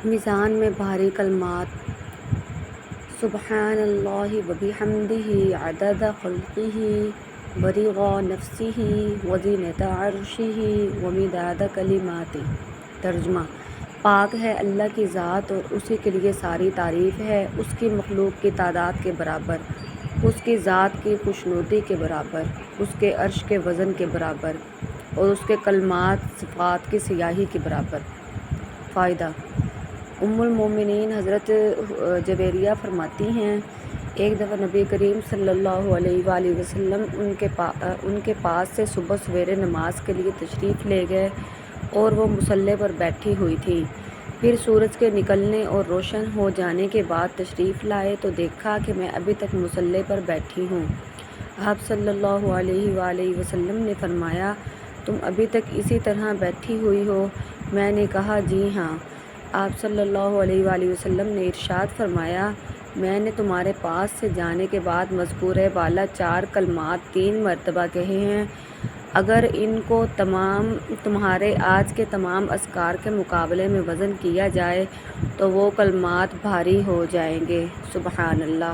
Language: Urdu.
میزان میں بھاری کلمات سبحان اللہ و بحمدہ عدد خلقہ ورضا نفسہ وزینۃ عرشہ ومداد کلماتہ۔ ترجمہ: پاک ہے اللہ کی ذات اور اسی کے لیے ساری تعریف ہے، اس کی مخلوق کی تعداد کے برابر، اس کی ذات کی خوشنودی کے برابر، اس کے عرش کے وزن کے برابر اور اس کے کلمات صفات کی سیاہی کے برابر۔ فائدہ: ام المومنین حضرت جویریہ فرماتی ہیں، ایک دفعہ نبی کریم صلی اللہ علیہ وآلہ وسلم ان کے پاس سے صبح سویرے نماز کے لیے تشریف لے گئے اور وہ مصلی پر بیٹھی ہوئی تھیں۔ پھر سورج کے نکلنے اور روشن ہو جانے کے بعد تشریف لائے تو دیکھا کہ میں ابھی تک مصلی پر بیٹھی ہوں۔ آپ صلی اللہ علیہ وآلہ وسلم نے فرمایا، تم ابھی تک اسی طرح بیٹھی ہوئی ہو؟ میں نے کہا، جی ہاں۔ آپ صلی اللہ علیہ وآلہ وسلم نے ارشاد فرمایا، میں نے تمہارے پاس سے جانے کے بعد مذکورہ بالا 4 کلمات 3 مرتبہ کہے ہیں، اگر ان کو تمہارے آج کے تمام اذکار کے مقابلے میں وزن کیا جائے تو وہ کلمات بھاری ہو جائیں گے۔ سبحان اللہ۔